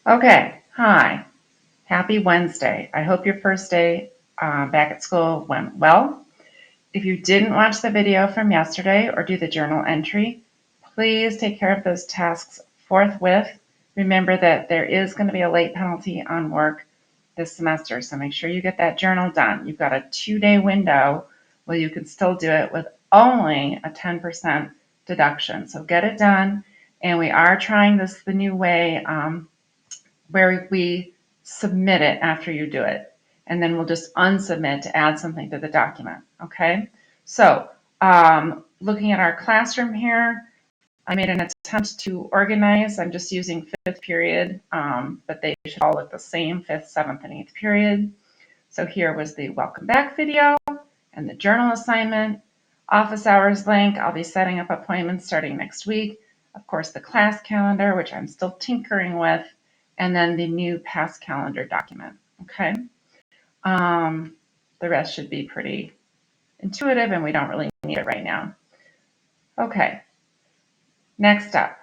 Okay, hi. Happy Wednesday. I hope your first day back at school went well. If you didn't watch the video from yesterday or do the journal entry, please take care of those tasks forthwith. Remember that there is going to be a late penalty on work this semester, so make sure you get that journal done. You've got a 2-day window where you can still do it with only a 10% deduction. So get it done. And we are trying this the new way where we submit it after you do it. And then we'll just unsubmit to add something to the document, okay? So looking at our classroom here, I made an attempt to organize. I'm just using fifth period, but they should all look the same, fifth, seventh, and eighth period. So here was the welcome back video and the journal assignment, office hours link. I'll be setting up appointments starting next week. Of course, the class calendar, which I'm still tinkering with, and then the new past calendar document, okay? The rest should be pretty intuitive and we don't really need it right now. Okay, next up,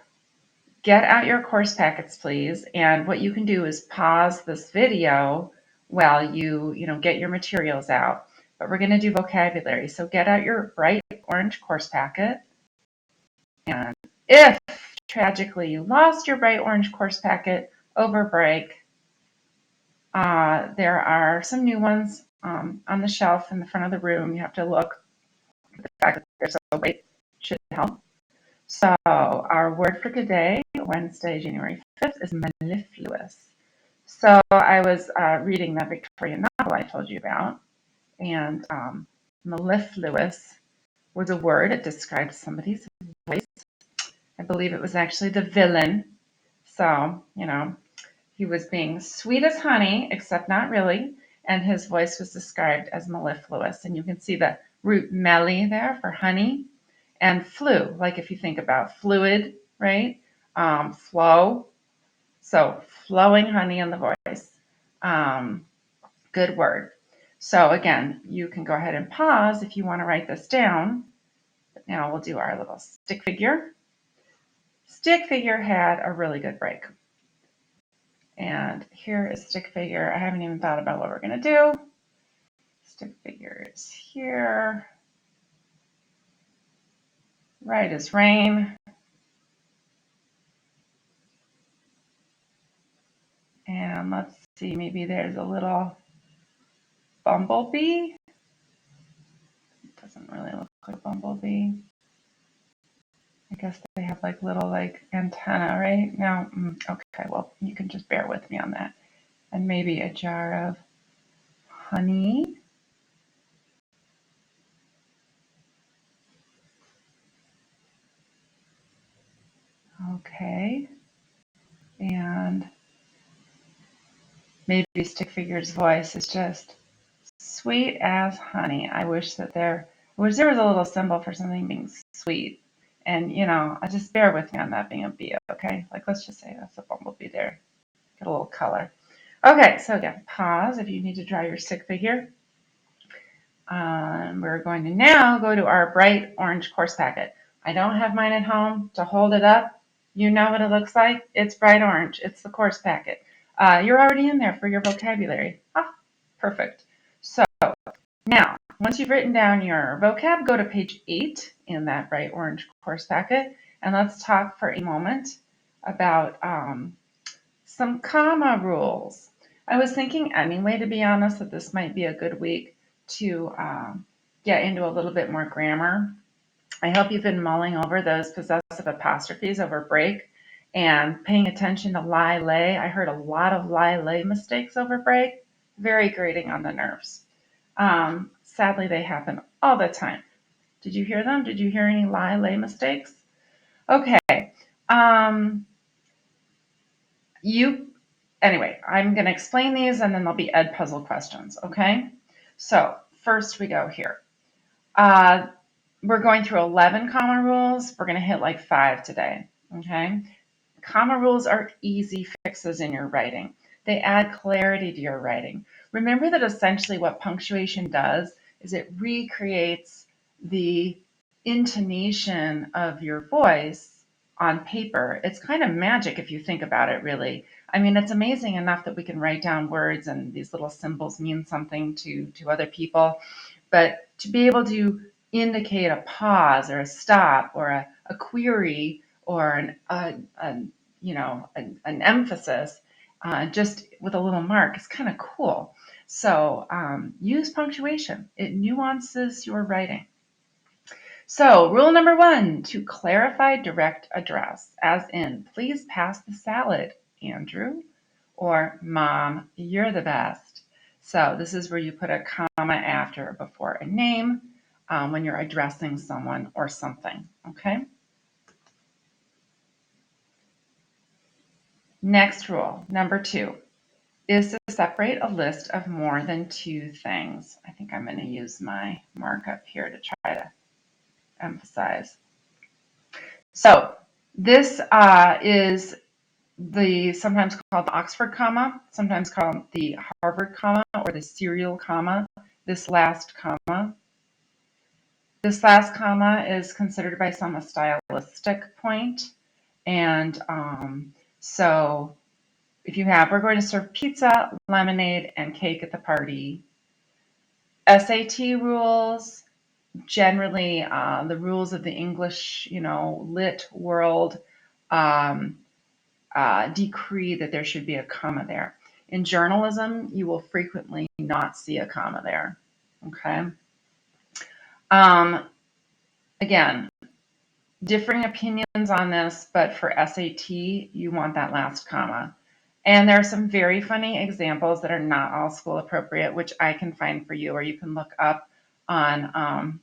get out your course packets, please. And what you can do is pause this video while you get your materials out. But we're gonna do vocabulary. So get out your bright orange course packet. And if tragically you lost your bright orange course packet over break, there are some new ones on the shelf in the front of the room. You have to look. The fact that they're so bright should help. So our word for today, Wednesday, January 5th, is mellifluous. So I was reading that Victorian novel I told you about, and mellifluous was a word. It described somebody's voice. I believe it was actually the villain. So, he was being sweet as honey, except not really, and his voice was described as mellifluous. And you can see the root melli there for honey, and flu, like if you think about fluid, right? Flow. So flowing honey in the voice. Good word. So again, you can go ahead and pause if you want to write this down. But now we'll do our little stick figure. Stick figure had a really good break. And here is stick figure. I haven't even thought about what we're going to do. Stick figure is here. Right as rain. And let's see, maybe there's a little bumblebee. It doesn't really look like a bumblebee. I guess they have like little antenna, right? No, okay, well, you can just bear with me on that. And maybe a jar of honey. Okay. And maybe stick figure's voice is just sweet as honey. I wish there was a little symbol for something being sweet. And, I just bear with me on that being a bee, okay? Let's just say that's a bumblebee there. Get a little color. Okay, so again, pause if you need to draw your stick figure. We're going to now go to our bright orange course packet. I don't have mine at home to hold it up. You know what it looks like. It's bright orange. It's the course packet. You're already in there for your vocabulary. Perfect. So now, once you've written down your vocab, go to page 8 in that bright orange course packet, and let's talk for a moment about some comma rules. I was thinking anyway, to be honest, that this might be a good week to get into a little bit more grammar. I hope you've been mulling over those possessive apostrophes over break and paying attention to lie, lay. I heard a lot of lie, lay mistakes over break. Very grating on the nerves. Sadly, they happen all the time. Did you hear them? Did you hear any lie, lay mistakes? Okay. Anyway, I'm going to explain these and then there'll be Ed puzzle questions, okay? So first we go here. We're going through 11 comma rules. We're going to hit like 5 today, okay? Comma rules are easy fixes in your writing. They add clarity to your writing. Remember that essentially what punctuation does is it recreates the intonation of your voice on paper, it's kind of magic if you think about it, really. I mean, it's amazing enough that we can write down words and these little symbols mean something to other people. But to be able to indicate a pause or a stop or a query or an emphasis just with a little mark is kind of cool. So use punctuation. It nuances your writing. So rule number 1, to clarify direct address, as in, please pass the salad, Andrew, or Mom, you're the best. So this is where you put a comma after or before a name when you're addressing someone or something, okay? Next rule, number 2, is to separate a list of more than 2 things. I think I'm going to use my markup here to try to emphasize. So this is sometimes called the Oxford comma, sometimes called the Harvard comma or the serial comma, this last comma. This last comma is considered by some a stylistic point. And so if you have, we're going to serve pizza, lemonade, and cake at the party. SAT rules, generally the rules of the English, lit world decree that there should be a comma there. In journalism, you will frequently not see a comma there, okay? Again, differing opinions on this, but for SAT, you want that last comma. And there are some very funny examples that are not all school appropriate, which I can find for you, or you can look up on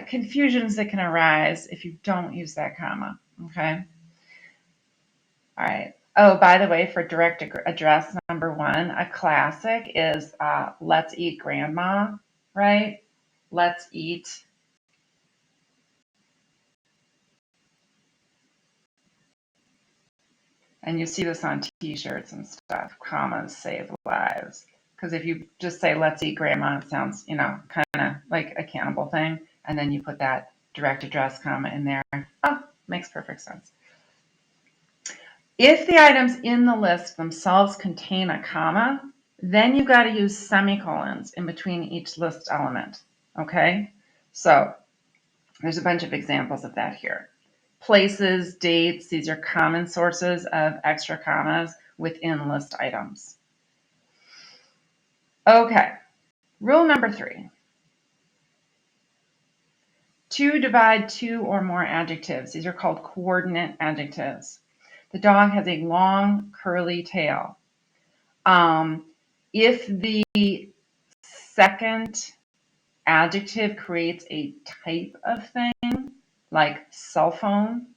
confusions that can arise if you don't use that comma, okay? All right. Oh, by the way, for direct address number 1, a classic is let's eat grandma, right? Let's eat. And you see this on t-shirts and stuff. Commas save lives. Because if you just say let's eat grandma, it sounds, kind of like a cannibal thing. And then you put that direct address comma in there. Oh, makes perfect sense. If the items in the list themselves contain a comma, then you've got to use semicolons in between each list element, okay? So there's a bunch of examples of that here. Places, dates, these are common sources of extra commas within list items. Okay, rule number 3. To divide 2 or more adjectives. These are called coordinate adjectives. The dog has a long, curly tail. If the second adjective creates a type of thing, like cell phone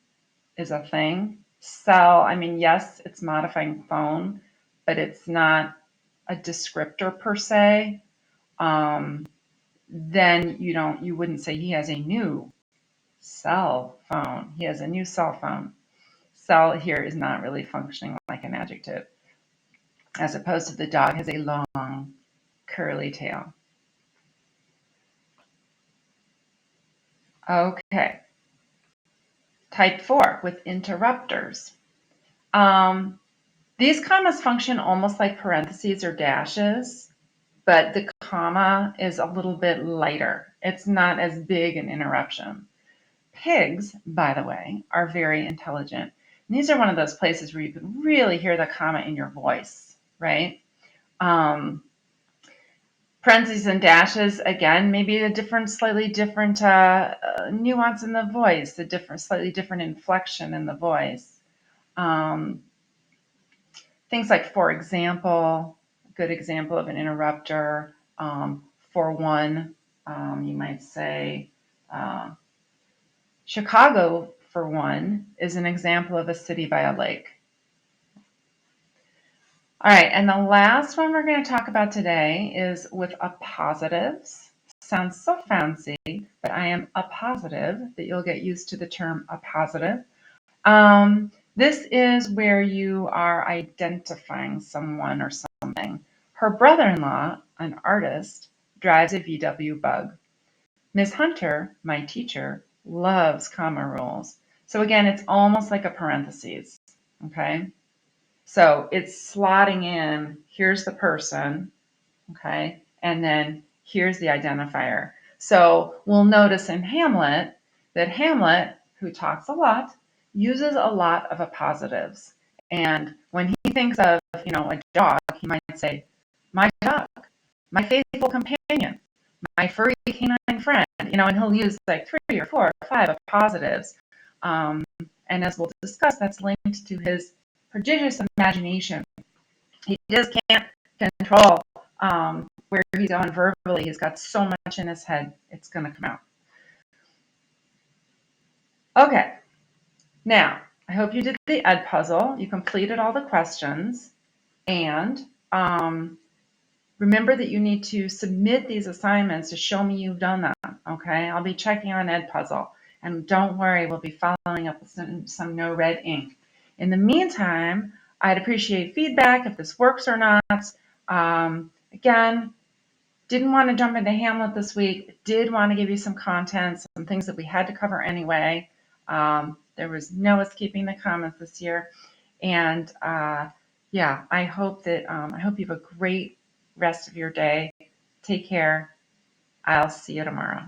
is a thing. Cell, I mean, yes, it's modifying phone, but it's not a descriptor per se. Then you wouldn't say he has a new cell phone. He has a new cell phone. Cell here is not really functioning like an adjective, as opposed to the dog has a long, curly tail. Okay. Type 4 with interrupters. These commas function almost like parentheses or dashes, but the comma is a little bit lighter. It's not as big an interruption. Pigs, by the way, are very intelligent. And these are one of those places where you can really hear the comma in your voice, right? Parentheses and dashes, again, maybe slightly different nuance in the voice, slightly different inflection in the voice. Things like, for example, a good example of an interrupter, for one, you might say, Chicago, for one, is an example of a city by a lake. All right, and the last one we're going to talk about today is with appositives. Sounds so fancy, but I am a positive that you'll get used to the term appositive. This is where you are identifying someone or something. Her brother-in-law, an artist, drives a VW Bug. Ms. Hunter, my teacher, loves comma rules. So again, it's almost like a parentheses, okay? So it's slotting in, here's the person, okay? And then here's the identifier. So we'll notice in Hamlet that Hamlet, who talks a lot, uses a lot of appositives. And when he thinks of, a dog, he might say, my dog, my faithful companion, my furry canine friend, and he'll use like 3 or 4 or 5 appositives. Um, and as we'll discuss, that's linked to his prodigious imagination. He just can't control where he's going verbally. He's got so much in his head, it's going to come out. Okay, now I hope you did the Edpuzzle. You completed all the questions, and remember that you need to submit these assignments to show me you've done them. Okay, I'll be checking on Edpuzzle, and don't worry, we'll be following up with some no red ink. In the meantime, I'd appreciate feedback if this works or not. Again, didn't want to jump into Hamlet this week. Did want to give you some content, some things that we had to cover anyway. There was no escaping the comments this year, and yeah, I hope you have a great rest of your day. Take care. I'll see you tomorrow.